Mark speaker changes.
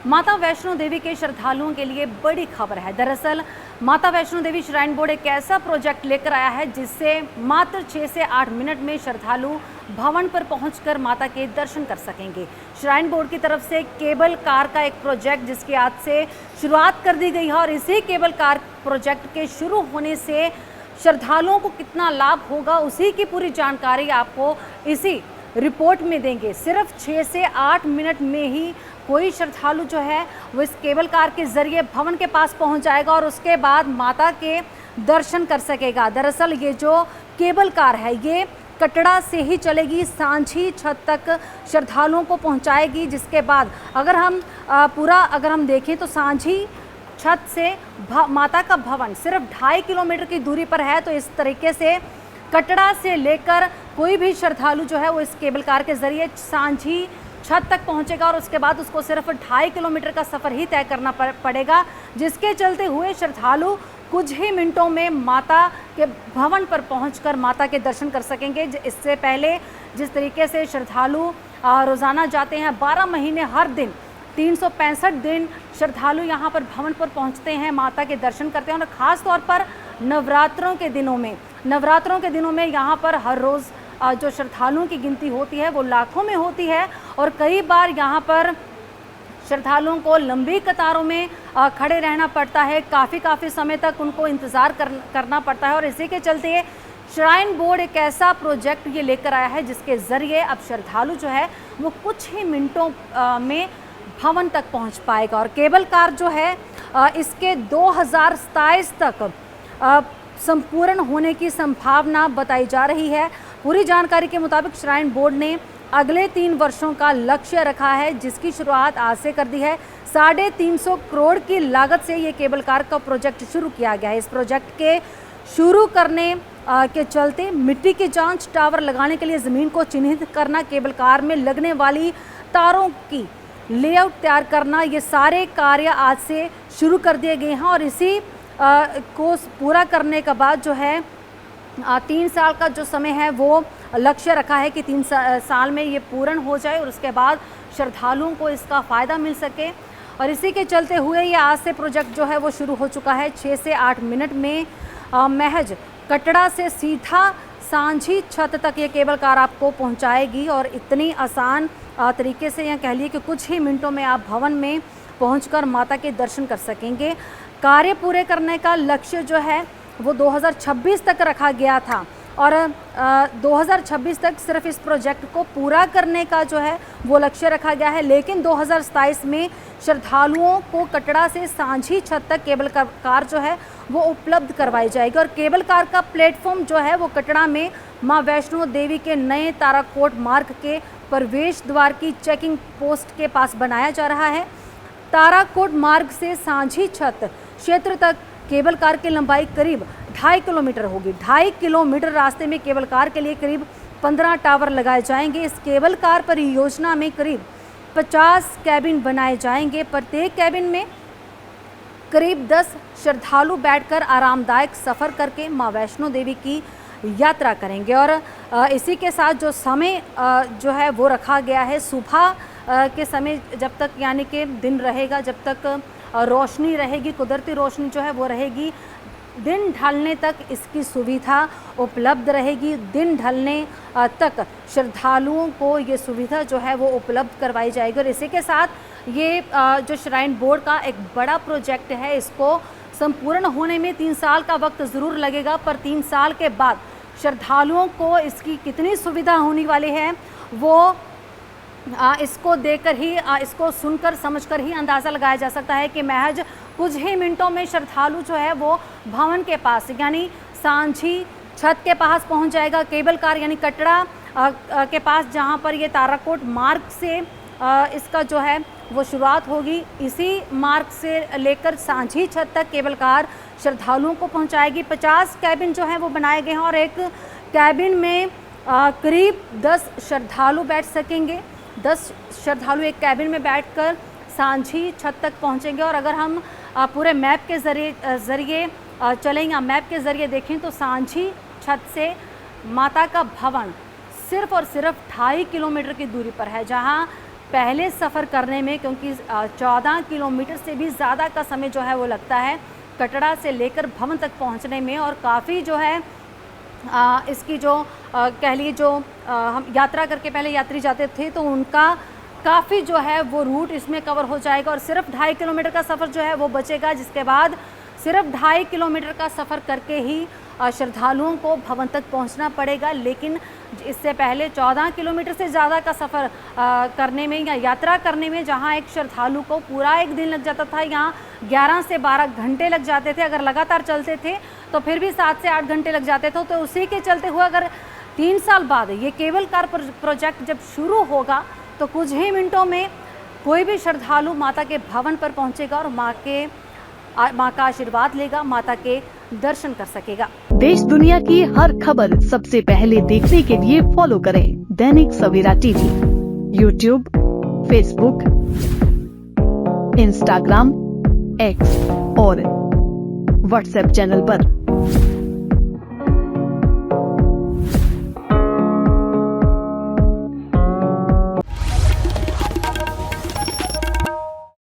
Speaker 1: माता वैष्णो देवी के श्रद्धालुओं के लिए बड़ी खबर है। दरअसल माता वैष्णो देवी श्राइन बोर्ड एक ऐसा प्रोजेक्ट लेकर आया है जिससे मात्र 6 से 8 मिनट में श्रद्धालु भवन पर पहुंचकर माता के दर्शन कर सकेंगे। श्राइन बोर्ड की तरफ से केबल कार का एक प्रोजेक्ट जिसकी आज से शुरुआत कर दी गई है और इसी केबल कार प्रोजेक्ट के शुरू होने से श्रद्धालुओं को कितना लाभ होगा उसी की पूरी जानकारी आपको इसी रिपोर्ट में देंगे। सिर्फ 6 से 8 मिनट में ही कोई श्रद्धालु जो है वो इस केबल कार के जरिए भवन के पास पहुंच जाएगा और उसके बाद माता के दर्शन कर सकेगा। दरअसल ये जो केबल कार है ये कटड़ा से ही चलेगी, सांझी छत तक श्रद्धालुओं को पहुंचाएगी। जिसके बाद अगर हम देखें तो सांझी छत से माता का भवन सिर्फ 2.5 किलोमीटर की दूरी पर है। तो इस तरीके से कटड़ा से लेकर कोई भी श्रद्धालु जो है वो इस केबल कार के जरिए सांझी छत तक पहुंचेगा और उसके बाद उसको सिर्फ 2.5 किलोमीटर का सफ़र ही तय करना पड़ेगा, जिसके चलते हुए श्रद्धालु कुछ ही मिनटों में माता के भवन पर पहुंचकर माता के दर्शन कर सकेंगे। इससे पहले जिस तरीके से श्रद्धालु रोज़ाना जाते हैं, 12 महीने हर दिन 365 दिन श्रद्धालु यहाँ पर भवन पर पहुँचते हैं, माता के दर्शन करते हैं और ख़ास तौर पर नवरात्रों के दिनों में यहाँ पर हर रोज़ जो श्रद्धालुओं की गिनती होती है वो लाखों में होती है और कई बार यहाँ पर श्रद्धालुओं को लंबी कतारों में खड़े रहना पड़ता है, काफ़ी समय तक उनको इंतज़ार करना पड़ता है। और इसी के चलते श्राइन बोर्ड एक ऐसा प्रोजेक्ट ये लेकर आया है जिसके ज़रिए अब श्रद्धालु जो है वो कुछ ही मिनटों में भवन तक पहुँच पाएगा। और केबल कार जो है इसके 2027 तक संपूर्ण होने की संभावना बताई जा रही है। पूरी जानकारी के मुताबिक श्राइन बोर्ड ने अगले 3 वर्षों का लक्ष्य रखा है जिसकी शुरुआत आज से कर दी है। 350 करोड़ की लागत से ये केबल कार का प्रोजेक्ट शुरू किया गया है। इस प्रोजेक्ट के शुरू करने के चलते मिट्टी की जांच, टावर लगाने के लिए ज़मीन को चिन्हित करना, केबल कार में लगने वाली तारों की लेआउट तैयार करना, ये सारे कार्य आज से शुरू कर दिए गए हैं। और इसी को पूरा करने के बाद जो है 3 साल का जो समय है वो लक्ष्य रखा है कि 3 साल में ये पूर्ण हो जाए और उसके बाद श्रद्धालुओं को इसका फ़ायदा मिल सके। और इसी के चलते हुए ये आज से प्रोजेक्ट जो है वो शुरू हो चुका है। 6 से 8 मिनट में महज कटड़ा से सीधा सांझी छत तक ये केबल कार आपको पहुंचाएगी और इतनी आसान तरीके से यह कह लिए कि कुछ ही मिनटों में आप भवन में पहुंचकर माता के दर्शन कर सकेंगे। कार्य पूरे करने का लक्ष्य जो है वो 2026 तक रखा गया था और 2026 तक सिर्फ इस प्रोजेक्ट को पूरा करने का जो है वो लक्ष्य रखा गया है। लेकिन 2027 में श्रद्धालुओं को कटड़ा से सांझी छत तक केबल कार जो है वो उपलब्ध करवाई जाएगी। और केबल कार का प्लेटफॉर्म जो है वो कटड़ा में मां वैष्णो देवी के नए ताराकोट मार्ग के प्रवेश द्वार की चेकिंग पोस्ट के पास बनाया जा रहा है। ताराकोट मार्ग से सांझी छत क्षेत्र तक केबल कार की लंबाई करीब 2.5 किलोमीटर होगी। 2.5 किलोमीटर रास्ते में केबल कार के लिए करीब 15 टावर लगाए जाएंगे। इस केबल कार परियोजना में करीब 50 कैबिन बनाए जाएंगे। प्रत्येक कैबिन में करीब 10 श्रद्धालु बैठकर आरामदायक सफ़र करके मां वैष्णो देवी की यात्रा करेंगे। और इसी के साथ जो समय जो है वो रखा गया है सुबह के समय, जब तक यानी कि दिन रहेगा, जब तक रोशनी रहेगी, कुदरती रोशनी जो है वो रहेगी, दिन ढलने तक इसकी सुविधा उपलब्ध रहेगी। दिन ढलने तक श्रद्धालुओं को ये सुविधा जो है वो उपलब्ध करवाई जाएगी। और इसी के साथ ये जो श्राइन बोर्ड का एक बड़ा प्रोजेक्ट है, इसको संपूर्ण होने में 3 साल का वक्त ज़रूर लगेगा, पर 3 साल के बाद श्रद्धालुओं को इसकी कितनी सुविधा होने वाली है वो इसको देखकर ही, इसको सुनकर समझकर ही अंदाज़ा लगाया जा सकता है कि महज कुछ ही मिनटों में श्रद्धालु जो है वो भवन के पास यानी सांझी छत के पास पहुंच जाएगा। केबल कार यानी कटड़ा के पास जहां पर ये ताराकोट मार्ग से इसका जो है वो शुरुआत होगी, इसी मार्ग से लेकर सांझी छत तक केबल कार श्रद्धालुओं को पहुंचाएगी। 50 कैबिन जो है वो बनाए गए हैं और एक कैबिन में करीब 10 श्रद्धालु बैठ सकेंगे। 10 श्रद्धालु एक कैबिन में बैठकर सांझी छत तक पहुंचेंगे। और अगर हम पूरे मैप के ज़रिए चलेंगे, मैप के ज़रिए देखें तो सांझी छत से माता का भवन सिर्फ और सिर्फ 2.5 किलोमीटर की दूरी पर है, जहां पहले सफ़र करने में, क्योंकि 14 किलोमीटर से भी ज़्यादा का समय जो है वो लगता है कटरा से लेकर भवन तक पहुंचने में। और काफ़ी जो है इसकी जो कह लिए जो हम यात्रा करके पहले यात्री जाते थे तो उनका काफ़ी जो है वो रूट इसमें कवर हो जाएगा और सिर्फ 2.5 किलोमीटर का सफ़र जो है वो बचेगा, जिसके बाद सिर्फ 2.5 किलोमीटर का सफ़र करके ही श्रद्धालुओं को भवन तक पहुंचना पड़ेगा। लेकिन इससे पहले 14 किलोमीटर से ज़्यादा का सफ़र करने में या यात्रा करने में, जहां एक श्रद्धालु को पूरा एक दिन लग जाता था, यहाँ 11 से 12 घंटे लग जाते थे। अगर लगातार चलते थे तो फिर भी 7 से 8 घंटे लग जाते थे। तो उसी के चलते हुए अगर 3 साल बाद ये केबल कार प्रोजेक्ट जब शुरू होगा तो कुछ ही मिनटों में कोई भी श्रद्धालु माता के भवन पर पहुंचेगा और माँ का आशीर्वाद लेगा, माता के दर्शन कर सकेगा।
Speaker 2: देश दुनिया की हर खबर सबसे पहले देखने के लिए फॉलो करें Dainik Savera TV, YouTube, Facebook, Instagram, X और व्हाट्सएप चैनल पर।